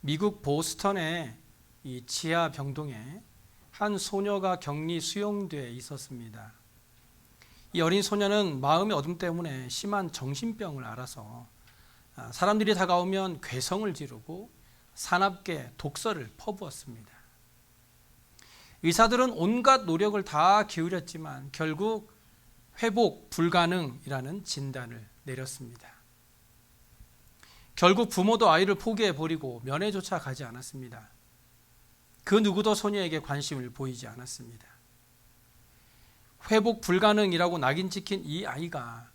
미국 보스턴의 이 지하 병동에 한 소녀가 격리 수용돼 있었습니다. 이 어린 소녀는 마음의 어둠 때문에 심한 정신병을 앓아서 사람들이 다가오면 괴성을 지르고 사납게 독서를 퍼부었습니다. 의사들은 온갖 노력을 다 기울였지만 결국 회복 불가능이라는 진단을 내렸습니다. 결국 부모도 아이를 포기해버리고 면회조차 가지 않았습니다. 그 누구도 소녀에게 관심을 보이지 않았습니다. 회복 불가능이라고 낙인 찍힌 이 아이가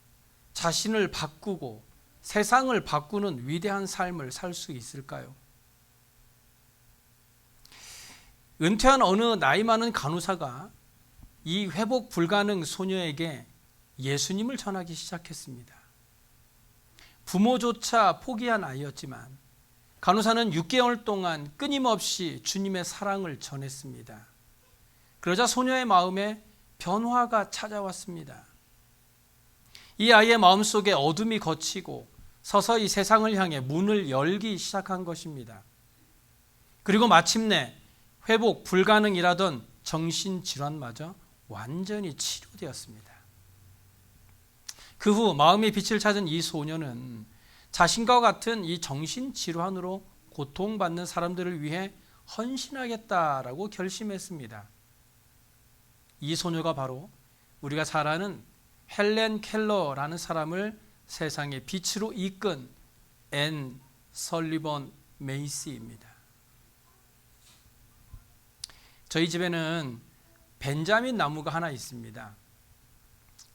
자신을 바꾸고 세상을 바꾸는 위대한 삶을 살 수 있을까요? 은퇴한 어느 나이 많은 간호사가 이 회복 불가능 소녀에게 예수님을 전하기 시작했습니다. 부모조차 포기한 아이였지만 간호사는 6개월 동안 끊임없이 주님의 사랑을 전했습니다. 그러자 소녀의 마음에 변화가 찾아왔습니다. 이 아이의 마음속에 어둠이 걷히고 서서히 세상을 향해 문을 열기 시작한 것입니다. 그리고 마침내 회복 불가능이라던 정신질환마저 완전히 치료되었습니다. 그 후 마음의 빛을 찾은 이 소녀는 자신과 같은 이 정신질환으로 고통받는 사람들을 위해 헌신하겠다라고 결심했습니다. 이 소녀가 바로 우리가 잘 아는 헬렌 켈러라는 사람을 세상의 빛으로 이끈 앤 설리번 메이시입니다. 저희 집에는 벤자민 나무가 하나 있습니다.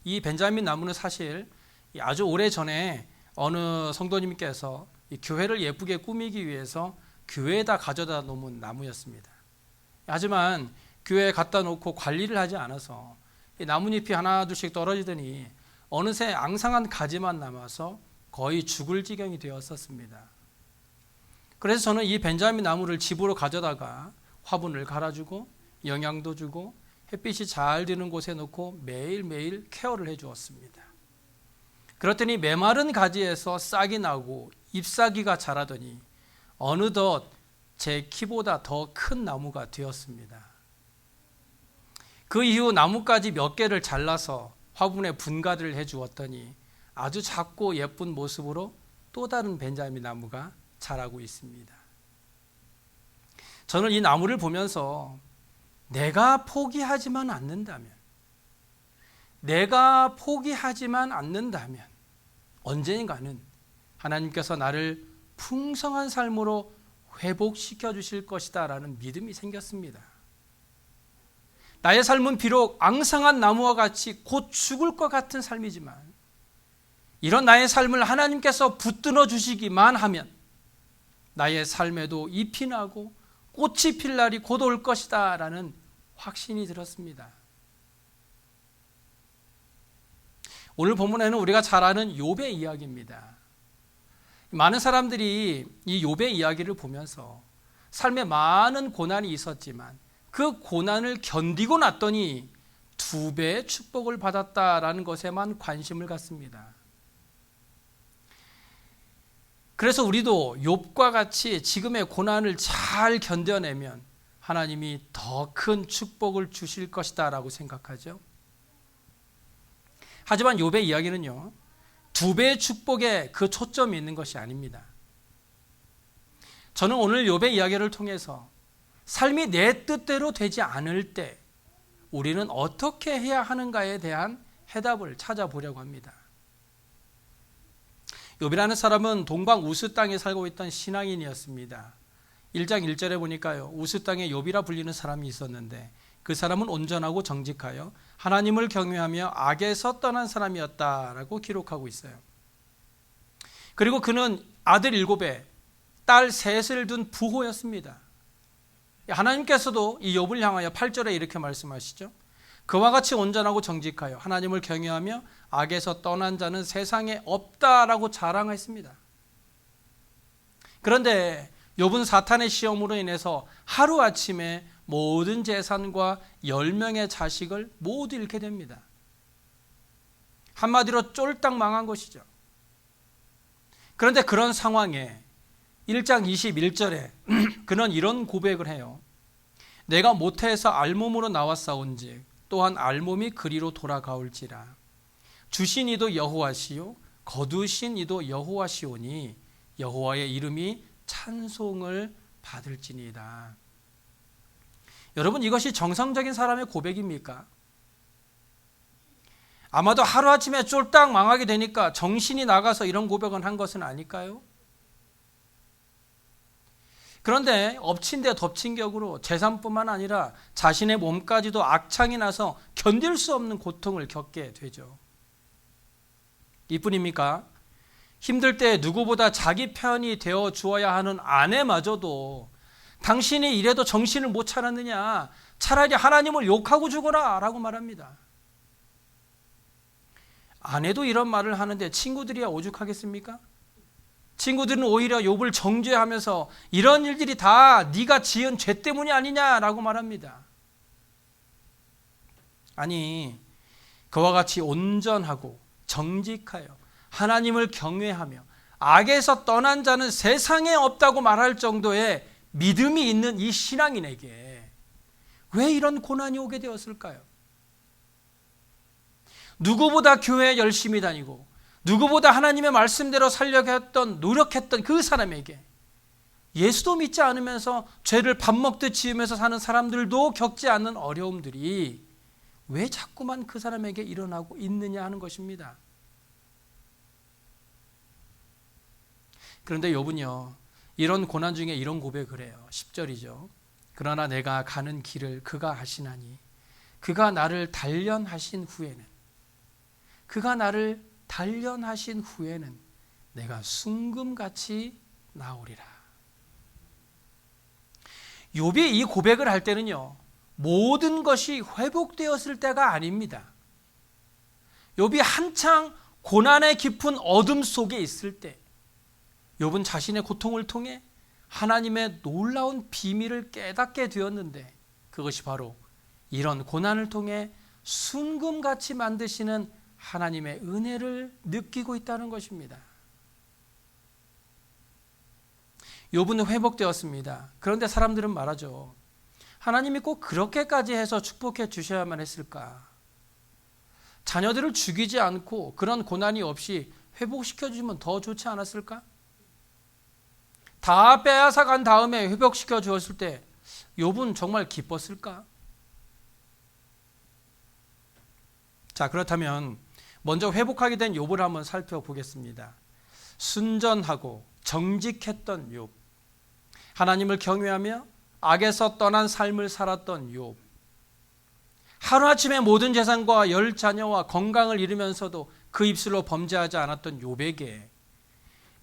이 벤자민 나무는 사실 아주 오래전에 어느 성도님께서 이 교회를 예쁘게 꾸미기 위해서 교회에다 가져다 놓은 나무였습니다. 하지만 교회에 갖다 놓고 관리를 하지 않아서 이 나뭇잎이 하나 둘씩 떨어지더니 어느새 앙상한 가지만 남아서 거의 죽을 지경이 되었었습니다. 그래서 저는 이 벤자민 나무를 집으로 가져다가 화분을 갈아주고 영양도 주고 햇빛이 잘 드는 곳에 놓고 매일매일 케어를 해주었습니다. 그렇더니 메마른 가지에서 싹이 나고 잎사귀가 자라더니 어느덧 제 키보다 더 큰 나무가 되었습니다. 그 이후 나뭇가지 몇 개를 잘라서 화분에 분가를 해주었더니 아주 작고 예쁜 모습으로 또 다른 벤자민 나무가 자라고 있습니다. 저는 이 나무를 보면서 내가 포기하지만 않는다면 언젠가는 하나님께서 나를 풍성한 삶으로 회복시켜 주실 것이다 라는 믿음이 생겼습니다. 나의 삶은 비록 앙상한 나무와 같이 곧 죽을 것 같은 삶이지만 이런 나의 삶을 하나님께서 붙들어 주시기만 하면 나의 삶에도 잎이 나고 꽃이 필 날이 곧 올 것이다 라는 확신이 들었습니다. 오늘 본문에는 우리가 잘 아는 욥의 이야기입니다. 많은 사람들이 이 욥의 이야기를 보면서 삶에 많은 고난이 있었지만 그 고난을 견디고 났더니 2배의 축복을 받았다라는 것에만 관심을 갖습니다. 그래서 우리도 욥과 같이 지금의 고난을 잘 견뎌내면 하나님이 더 큰 축복을 주실 것이다 라고 생각하죠. 하지만 욥의 이야기는요, 2배의 축복에 그 초점이 있는 것이 아닙니다. 저는 오늘 욥의 이야기를 통해서 삶이 내 뜻대로 되지 않을 때 우리는 어떻게 해야 하는가에 대한 해답을 찾아보려고 합니다. 욥이라는 사람은 동방 우스 땅에 살고 있던 신앙인이었습니다. 1장 1절에 보니까요, 우스 땅에 욥이라 불리는 사람이 있었는데 그 사람은 온전하고 정직하여 하나님을 경외하며 악에서 떠난 사람이었다라고 기록하고 있어요. 그리고 그는 아들 7에 딸 3을 둔 부호였습니다. 하나님께서도 이 욥을 향하여 8절에 이렇게 말씀하시죠. 그와 같이 온전하고 정직하여 하나님을 경외하며 악에서 떠난 자는 세상에 없다라고 자랑했습니다. 그런데 욥은 사탄의 시험으로 인해서 하루아침에 모든 재산과 10명의 자식을 모두 잃게 됩니다. 한마디로 쫄딱 망한 것이죠. 그런데 그런 상황에 1장 21절에 그는 이런 고백을 해요. 내가 모태에서 알몸으로 나왔사온즉 또한 알몸이 그리로 돌아가올지라. 주신 이도 여호와시요 거두신 이도 여호와시오니 여호와의 이름이 찬송을 받을지니이다. 여러분, 이것이 정상적인 사람의 고백입니까? 아마도 하루아침에 쫄딱 망하게 되니까 정신이 나가서 이런 고백을 한 것은 아닐까요? 그런데 엎친 데 덮친 격으로 재산뿐만 아니라 자신의 몸까지도 악창이 나서 견딜 수 없는 고통을 겪게 되죠. 이뿐입니까? 힘들 때 누구보다 자기 편이 되어 주어야 하는 아내마저도 당신이 이래도 정신을 못 차렸느냐, 차라리 하나님을 욕하고 죽어라 라고 말합니다. 아내도 이런 말을 하는데 친구들이야 오죽하겠습니까? 친구들은 오히려 욥을 정죄하면서 이런 일들이 다 네가 지은 죄 때문이 아니냐라고 말합니다. 아니, 그와 같이 온전하고 정직하여 하나님을 경외하며 악에서 떠난 자는 세상에 없다고 말할 정도의 믿음이 있는 이 신앙인에게 왜 이런 고난이 오게 되었을까요? 누구보다 교회에 열심히 다니고 누구보다 하나님의 말씀대로 살려고 했던, 노력했던 그 사람에게 예수도 믿지 않으면서 죄를 밥 먹듯 지으면서 사는 사람들도 겪지 않는 어려움들이 왜 자꾸만 그 사람에게 일어나고 있느냐 하는 것입니다. 그런데 욥은요, 이런 고난 중에 이런 고백을 해요. 10절이죠. 그러나 내가 가는 길을 그가 하시나니 그가 나를 단련하신 후에는 내가 순금같이 나오리라. 욥이 이 고백을 할 때는요, 모든 것이 회복되었을 때가 아닙니다. 욥이 한창 고난의 깊은 어둠 속에 있을 때 욥은 자신의 고통을 통해 하나님의 놀라운 비밀을 깨닫게 되었는데, 그것이 바로 이런 고난을 통해 순금같이 만드시는 하나님의 은혜를 느끼고 있다는 것입니다. 욥은 회복되었습니다. 그런데 사람들은 말하죠. 하나님이 꼭 그렇게까지 해서 축복해 주셔야만 했을까? 자녀들을 죽이지 않고 그런 고난이 없이 회복시켜 주면 더 좋지 않았을까? 다 빼앗아 간 다음에 회복시켜 주었을 때 욥은 정말 기뻤을까? 자, 그렇다면 먼저 회복하게 된 욥을 한번 살펴보겠습니다. 순전하고 정직했던 욥, 하나님을 경외하며 악에서 떠난 삶을 살았던 욥, 하루아침에 모든 재산과 10자녀와 건강을 잃으면서도 그 입술로 범죄하지 않았던 욥에게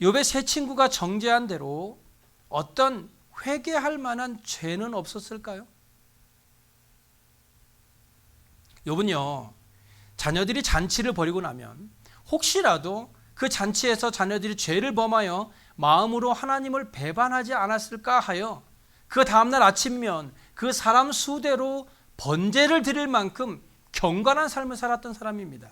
욥의 세 친구가 정죄한 대로 어떤 회개할 만한 죄는 없었을까요? 욥은요, 자녀들이 잔치를 벌이고 나면 혹시라도 그 잔치에서 자녀들이 죄를 범하여 마음으로 하나님을 배반하지 않았을까 하여 그 다음날 아침면 그 사람 수대로 번제를 드릴 만큼 경건한 삶을 살았던 사람입니다.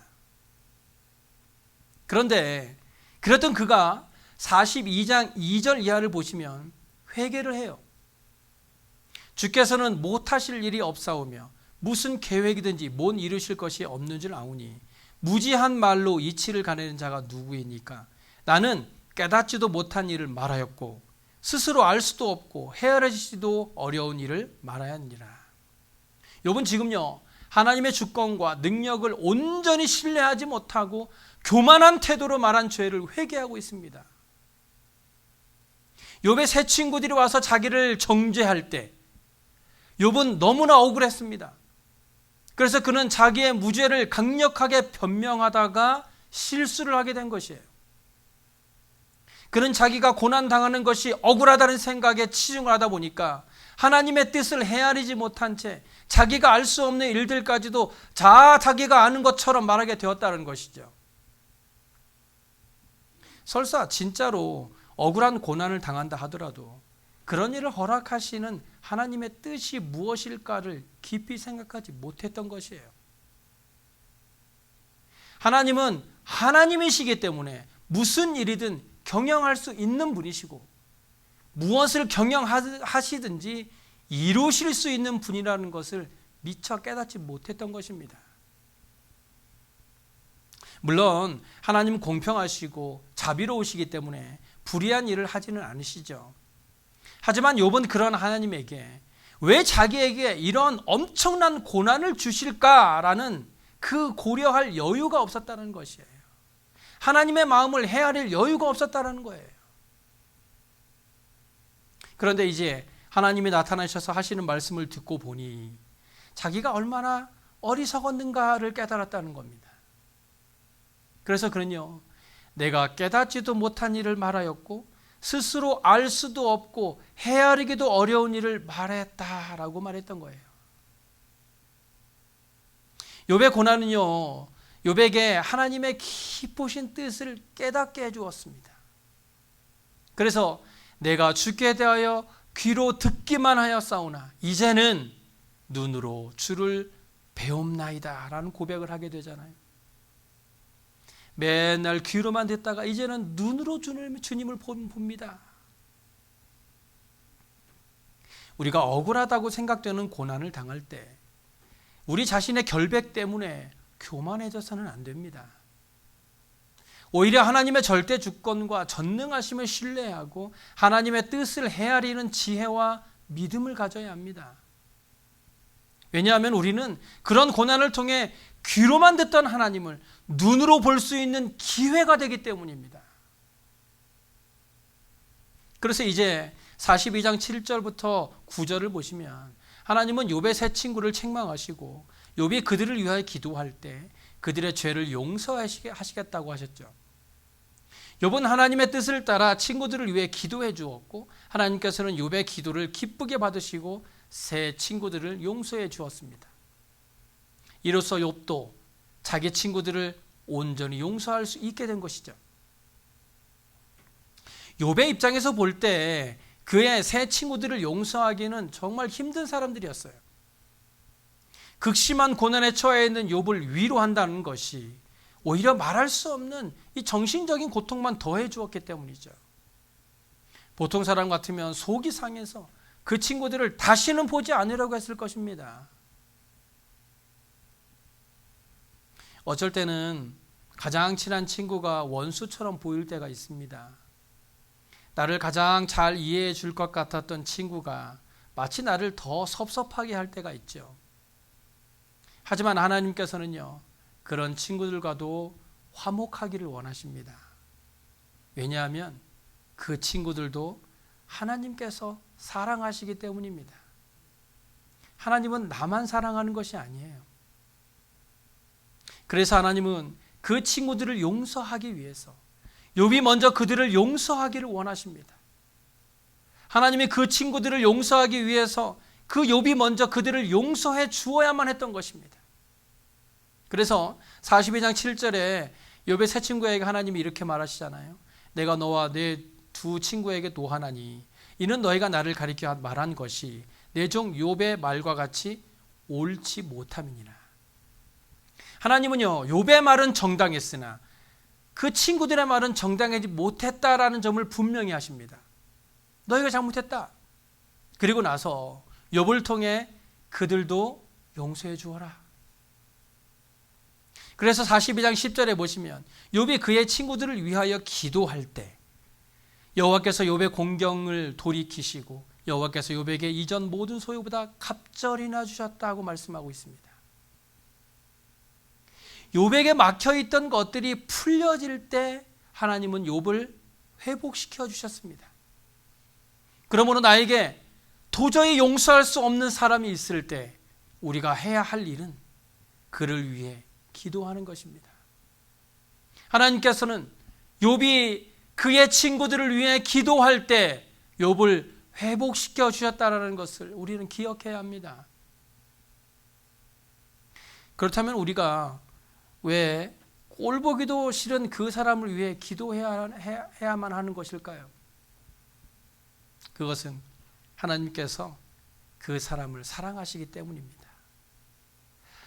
그런데 그랬던 그가 42장 2절 이하를 보시면 회개를 해요. 주께서는 못하실 일이 없사오며 무슨 계획이든지 못 이루실 것이 없는 줄 아오니 무지한 말로 이치를 가내는 자가 누구이니까? 나는 깨닫지도 못한 일을 말하였고 스스로 알 수도 없고 헤아리지도 어려운 일을 말하였느니라. 욥은 지금요, 하나님의 주권과 능력을 온전히 신뢰하지 못하고 교만한 태도로 말한 죄를 회개하고 있습니다. 욥의 세 친구들이 와서 자기를 정죄할 때 욥은 너무나 억울했습니다. 그래서 그는 자기의 무죄를 강력하게 변명하다가 실수를 하게 된 것이에요. 그는 자기가 고난당하는 것이 억울하다는 생각에 치중을 하다 보니까 하나님의 뜻을 헤아리지 못한 채 자기가 알 수 없는 일들까지도 자기가 아는 것처럼 말하게 되었다는 것이죠. 설사 진짜로 억울한 고난을 당한다 하더라도 그런 일을 허락하시는 하나님의 뜻이 무엇일까를 깊이 생각하지 못했던 것이에요. 하나님은 하나님이시기 때문에 무슨 일이든 경영할 수 있는 분이시고 무엇을 경영하시든지 이루실 수 있는 분이라는 것을 미처 깨닫지 못했던 것입니다. 물론 하나님 공평하시고 자비로우시기 때문에 불의한 일을 하지는 않으시죠. 하지만 욥은 그런 하나님에게 왜 자기에게 이런 엄청난 고난을 주실까라는 그 고려할 여유가 없었다는 것이에요. 하나님의 마음을 헤아릴 여유가 없었다는 거예요. 그런데 이제 하나님이 나타나셔서 하시는 말씀을 듣고 보니 자기가 얼마나 어리석었는가를 깨달았다는 겁니다. 그래서 그는요, 내가 깨닫지도 못한 일을 말하였고 스스로 알 수도 없고 헤아리기도 어려운 일을 말했다라고 말했던 거예요. 욥의 고난은요, 욥에게 하나님의 깊으신 뜻을 깨닫게 해주었습니다. 그래서 내가 주께 대하여 귀로 듣기만 하였사오나 이제는 눈으로 주를 배움나이다 라는 고백을 하게 되잖아요. 맨날 귀로만 듣다가 이제는 눈으로 주님을 봅니다. 우리가 억울하다고 생각되는 고난을 당할 때 우리 자신의 결백 때문에 교만해져서는 안 됩니다. 오히려 하나님의 절대 주권과 전능하심을 신뢰하고 하나님의 뜻을 헤아리는 지혜와 믿음을 가져야 합니다. 왜냐하면 우리는 그런 고난을 통해 귀로만 듣던 하나님을 눈으로 볼 수 있는 기회가 되기 때문입니다. 그래서 이제 42장 7절부터 9절을 보시면 하나님은 욥의 세 친구를 책망하시고 욥이 그들을 위하여 기도할 때 그들의 죄를 용서하시겠다고 하셨죠. 욥은 하나님의 뜻을 따라 친구들을 위해 기도해 주었고 하나님께서는 욥의 기도를 기쁘게 받으시고 세 친구들을 용서해 주었습니다. 이로써 욥도 자기 친구들을 온전히 용서할 수 있게 된 것이죠. 욥의 입장에서 볼 때 그의 세 친구들을 용서하기는 정말 힘든 사람들이었어요. 극심한 고난에 처해 있는 욥을 위로한다는 것이 오히려 말할 수 없는 이 정신적인 고통만 더해 주었기 때문이죠. 보통 사람 같으면 속이 상해서 그 친구들을 다시는 보지 않으려고 했을 것입니다. 어쩔 때는 가장 친한 친구가 원수처럼 보일 때가 있습니다. 나를 가장 잘 이해해 줄 것 같았던 친구가 마치 나를 더 섭섭하게 할 때가 있죠. 하지만 하나님께서는요, 그런 친구들과도 화목하기를 원하십니다. 왜냐하면 그 친구들도 하나님께서 사랑하시기 때문입니다. 하나님은 나만 사랑하는 것이 아니에요. 그래서 하나님은 그 친구들을 용서하기 위해서 욥이 먼저 그들을 용서하기를 원하십니다. 하나님이 그 친구들을 용서하기 위해서 그 욥이 먼저 그들을 용서해 주어야만 했던 것입니다. 그래서 42장 7절에 욥의 세 친구에게 하나님이 이렇게 말하시잖아요. 내가 너와 내 두 친구에게 노하나니 이는 너희가 나를 가리켜 말한 것이 내 종 욥의 말과 같이 옳지 못함이니라. 하나님은요, 욥의 말은 정당했으나 그 친구들의 말은 정당하지 못했다라는 점을 분명히 하십니다. 너희가 잘못했다. 그리고 나서 욥을 통해 그들도 용서해 주어라. 그래서 42장 10절에 보시면 욥이 그의 친구들을 위하여 기도할 때 여호와께서 욥의 공경을 돌이키시고 여호와께서 욥에게 이전 모든 소유보다 갑절이나 주셨다고 말씀하고 있습니다. 욥에게 막혀있던 것들이 풀려질 때 하나님은 욥을 회복시켜 주셨습니다. 그러므로 나에게 도저히 용서할 수 없는 사람이 있을 때 우리가 해야 할 일은 그를 위해 기도하는 것입니다. 하나님께서는 욥이 그의 친구들을 위해 기도할 때 욥을 회복시켜 주셨다는 것을 우리는 기억해야 합니다. 그렇다면 우리가 왜 꼴보기도 싫은 그 사람을 위해 기도해야만 하는 것일까요? 그것은 하나님께서 그 사람을 사랑하시기 때문입니다.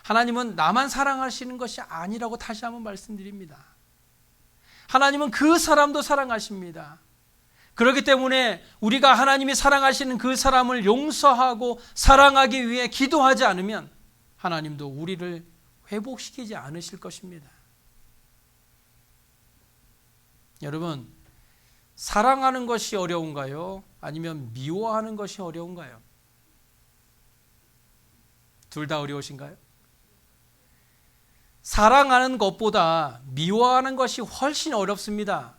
하나님은 나만 사랑하시는 것이 아니라고 다시 한번 말씀드립니다. 하나님은 그 사람도 사랑하십니다. 그렇기 때문에 우리가 하나님이 사랑하시는 그 사람을 용서하고 사랑하기 위해 기도하지 않으면 하나님도 우리를 회복시키지 않으실 것입니다. 여러분, 사랑하는 것이 어려운가요? 아니면 미워하는 것이 어려운가요? 둘 다 어려우신가요? 사랑하는 것보다 미워하는 것이 훨씬 어렵습니다.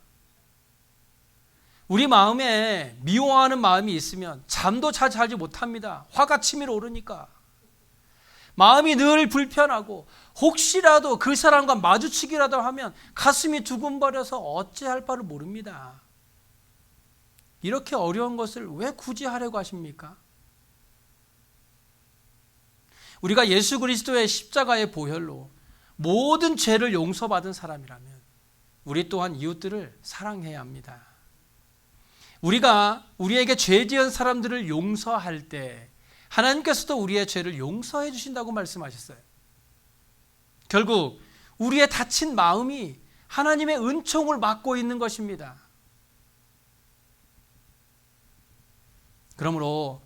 우리 마음에 미워하는 마음이 있으면 잠도 잘 자지 못합니다. 화가 치밀어 오르니까. 마음이 늘 불편하고 혹시라도 그 사람과 마주치기라도 하면 가슴이 두근거려서 어찌할 바를 모릅니다. 이렇게 어려운 것을 왜 굳이 하려고 하십니까? 우리가 예수 그리스도의 십자가의 보혈로 모든 죄를 용서받은 사람이라면 우리 또한 이웃들을 사랑해야 합니다. 우리가 우리에게 죄 지은 사람들을 용서할 때 하나님께서도 우리의 죄를 용서해 주신다고 말씀하셨어요. 결국 우리의 다친 마음이 하나님의 은총을 맡고 있는 것입니다. 그러므로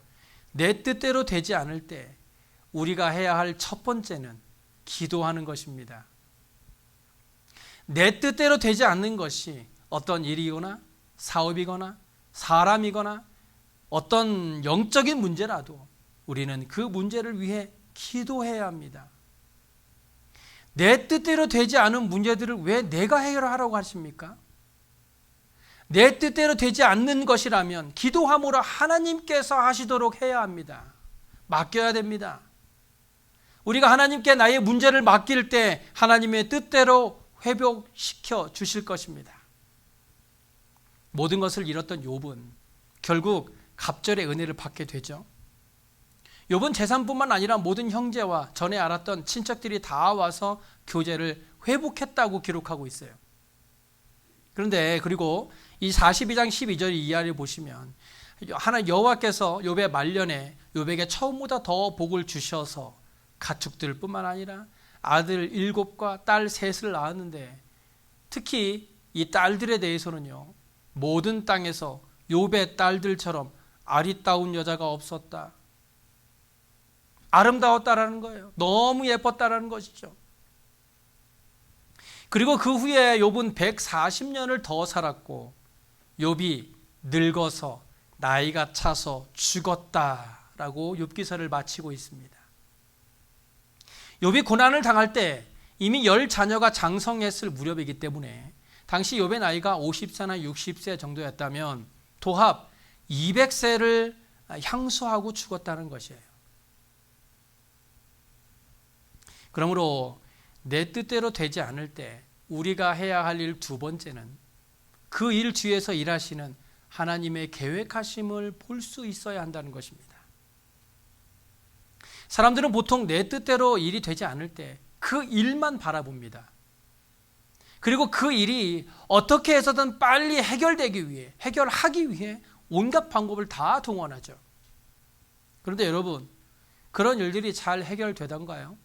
내 뜻대로 되지 않을 때 우리가 해야 할 첫 번째는 기도하는 것입니다. 내 뜻대로 되지 않는 것이 어떤 일이거나 사업이거나 사람이거나 어떤 영적인 문제라도 우리는 그 문제를 위해 기도해야 합니다. 내 뜻대로 되지 않은 문제들을 왜 내가 해결하라고 하십니까? 내 뜻대로 되지 않는 것이라면 기도함으로 하나님께서 하시도록 해야 합니다. 맡겨야 됩니다. 우리가 하나님께 나의 문제를 맡길 때 하나님의 뜻대로 회복시켜 주실 것입니다. 모든 것을 잃었던 욥은 결국 갑절의 은혜를 받게 되죠. 욥은 재산뿐만 아니라 모든 형제와 전에 알았던 친척들이 다 와서 교제를 회복했다고 기록하고 있어요. 그런데 그리고 이 42장 12절 이하를 보시면 하나님 여호와께서 욥의 말년에 욥에게 처음보다 더 복을 주셔서 가축들 뿐만 아니라 아들 7과 딸 3을 낳았는데 특히 이 딸들에 대해서는요, 모든 땅에서 욥의 딸들처럼 아리따운 여자가 없었다. 아름다웠다라는 거예요. 너무 예뻤다라는 것이죠. 그리고 그 후에 욥은 140년을 더 살았고 욥이 늙어서 나이가 차서 죽었다라고 욥기서를 마치고 있습니다. 욥이 고난을 당할 때 이미 10자녀가 장성했을 무렵이기 때문에 당시 욥의 나이가 50세나 60세 정도였다면 도합 200세를 향수하고 죽었다는 것이에요. 그러므로 내 뜻대로 되지 않을 때 우리가 해야 할 일 두 번째는 그 일 뒤에서 일하시는 하나님의 계획하심을 볼 수 있어야 한다는 것입니다. 사람들은 보통 내 뜻대로 일이 되지 않을 때 그 일만 바라봅니다. 그리고 그 일이 어떻게 해서든 빨리 해결하기 위해 온갖 방법을 다 동원하죠. 그런데 여러분, 그런 일들이 잘 해결되던가요?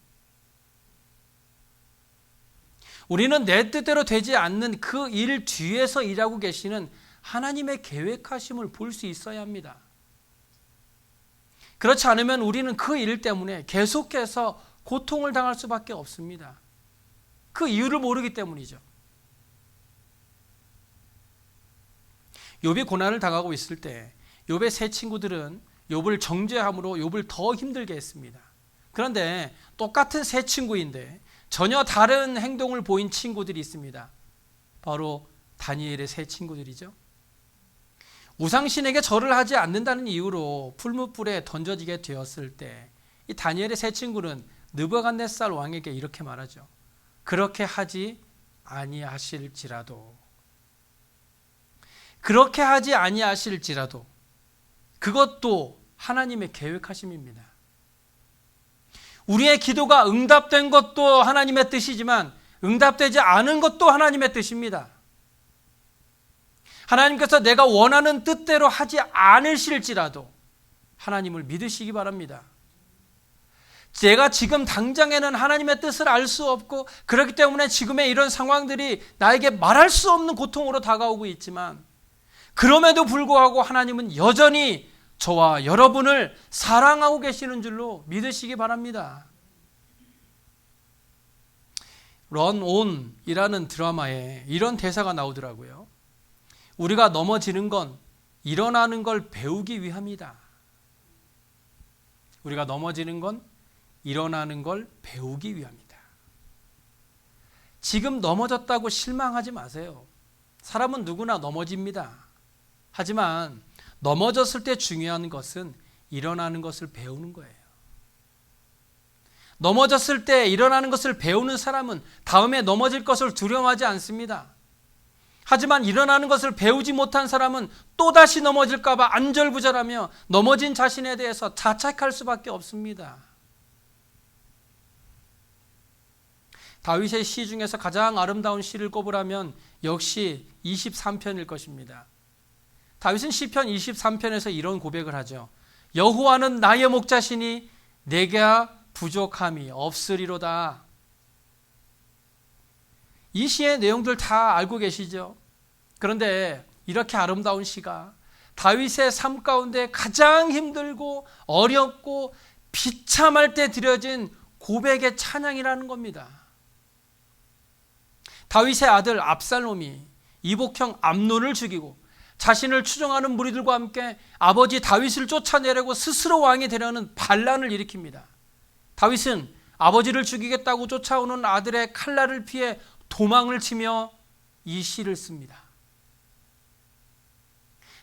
우리는 내 뜻대로 되지 않는 그 일 뒤에서 일하고 계시는 하나님의 계획하심을 볼 수 있어야 합니다. 그렇지 않으면 우리는 그 일 때문에 계속해서 고통을 당할 수밖에 없습니다. 그 이유를 모르기 때문이죠. 욥이 고난을 당하고 있을 때 욥의 세 친구들은 욥을 정죄함으로 욥을 더 힘들게 했습니다. 그런데 똑같은 세 친구인데 전혀 다른 행동을 보인 친구들이 있습니다. 바로 다니엘의 세 친구들이죠. 우상신에게 절을 하지 않는다는 이유로 풀무불에 던져지게 되었을 때 이 다니엘의 세 친구는 느부갓네살 왕에게 이렇게 말하죠. 그렇게 하지 아니하실지라도 그것도 하나님의 계획하심입니다. 우리의 기도가 응답된 것도 하나님의 뜻이지만 응답되지 않은 것도 하나님의 뜻입니다. 하나님께서 내가 원하는 뜻대로 하지 않으실지라도 하나님을 믿으시기 바랍니다. 제가 지금 당장에는 하나님의 뜻을 알 수 없고 그렇기 때문에 지금의 이런 상황들이 나에게 말할 수 없는 고통으로 다가오고 있지만 그럼에도 불구하고 하나님은 여전히 저와 여러분을 사랑하고 계시는 줄로 믿으시기 바랍니다. 런 온이라는 드라마에 이런 대사가 나오더라고요. 우리가 넘어지는 건 일어나는 걸 배우기 위함이다. 우리가 넘어지는 건 일어나는 걸 배우기 위함이다. 지금 넘어졌다고 실망하지 마세요. 사람은 누구나 넘어집니다. 하지만 넘어졌을 때 중요한 것은 일어나는 것을 배우는 거예요. 넘어졌을 때 일어나는 것을 배우는 사람은 다음에 넘어질 것을 두려워하지 않습니다. 하지만 일어나는 것을 배우지 못한 사람은 또다시 넘어질까 봐 안절부절하며 넘어진 자신에 대해서 자책할 수밖에 없습니다. 다윗의 시 중에서 가장 아름다운 시를 꼽으라면 역시 23편일 것입니다. 다윗은 시편 23편에서 이런 고백을 하죠. 여호와는 나의 목자시니 내가 부족함이 없으리로다. 이 시의 내용들 다 알고 계시죠? 그런데 이렇게 아름다운 시가 다윗의 삶 가운데 가장 힘들고 어렵고 비참할 때 드려진 고백의 찬양이라는 겁니다. 다윗의 아들 압살롬이 이복형 암논을 죽이고 자신을 추종하는 무리들과 함께 아버지 다윗을 쫓아내려고 스스로 왕이 되려는 반란을 일으킵니다. 다윗은 아버지를 죽이겠다고 쫓아오는 아들의 칼날을 피해 도망을 치며 이 시를 씁니다.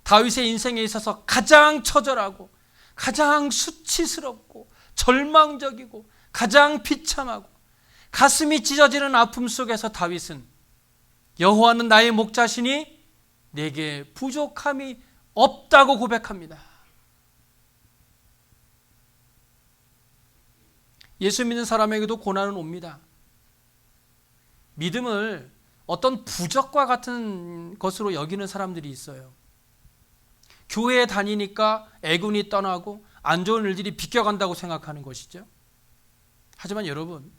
다윗의 인생에 있어서 가장 처절하고 가장 수치스럽고 절망적이고 가장 비참하고 가슴이 찢어지는 아픔 속에서 다윗은 여호와는 나의 목자시니 내게 부족함이 없다고 고백합니다. 예수 믿는 사람에게도 고난은 옵니다. 믿음을 어떤 부적과 같은 것으로 여기는 사람들이 있어요. 교회에 다니니까 애군이 떠나고 안 좋은 일들이 비껴간다고 생각하는 것이죠. 하지만 여러분,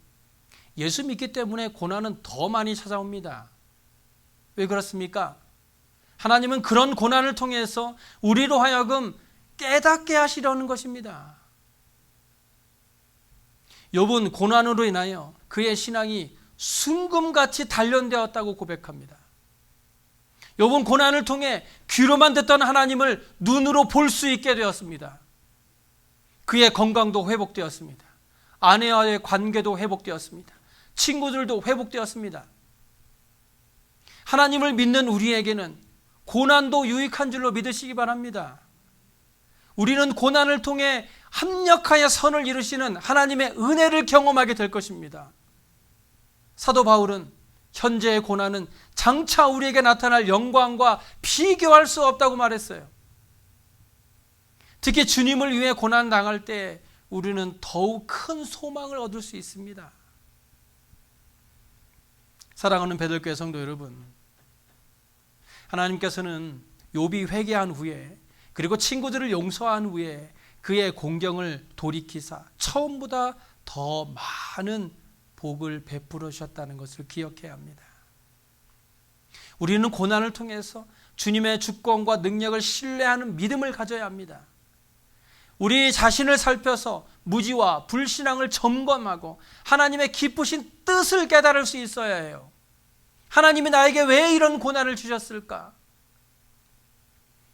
예수 믿기 때문에 고난은 더 많이 찾아옵니다. 왜 그렇습니까? 하나님은 그런 고난을 통해서 우리로 하여금 깨닫게 하시려는 것입니다. 욥은 고난으로 인하여 그의 신앙이 순금같이 단련되었다고 고백합니다. 욥은 고난을 통해 귀로만 듣던 하나님을 눈으로 볼 수 있게 되었습니다. 그의 건강도 회복되었습니다. 아내와의 관계도 회복되었습니다. 친구들도 회복되었습니다. 하나님을 믿는 우리에게는 고난도 유익한 줄로 믿으시기 바랍니다. 우리는 고난을 통해 합력하여 선을 이루시는 하나님의 은혜를 경험하게 될 것입니다. 사도 바울은 현재의 고난은 장차 우리에게 나타날 영광과 비교할 수 없다고 말했어요. 특히 주님을 위해 고난 당할 때 우리는 더욱 큰 소망을 얻을 수 있습니다. 사랑하는 베들교회 성도 여러분, 하나님께서는 욥이 회개한 후에 그리고 친구들을 용서한 후에 그의 공경을 돌이키사 처음보다 더 많은 복을 베풀어 주셨다는 것을 기억해야 합니다. 우리는 고난을 통해서 주님의 주권과 능력을 신뢰하는 믿음을 가져야 합니다. 우리 자신을 살펴서 무지와 불신앙을 점검하고 하나님의 기쁘신 뜻을 깨달을 수 있어야 해요. 하나님이 나에게 왜 이런 고난을 주셨을까?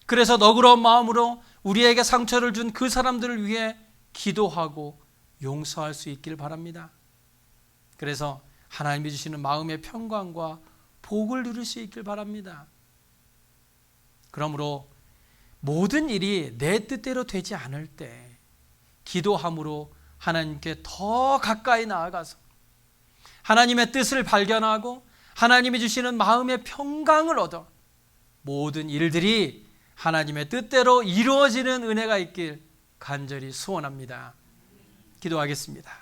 그래서 너그러운 마음으로 우리에게 상처를 준 그 사람들을 위해 기도하고 용서할 수 있길 바랍니다. 그래서 하나님이 주시는 마음의 평강과 복을 누릴 수 있길 바랍니다. 그러므로 모든 일이 내 뜻대로 되지 않을 때 기도함으로 하나님께 더 가까이 나아가서 하나님의 뜻을 발견하고 하나님이 주시는 마음의 평강을 얻어 모든 일들이 하나님의 뜻대로 이루어지는 은혜가 있길 간절히 소원합니다. 기도하겠습니다.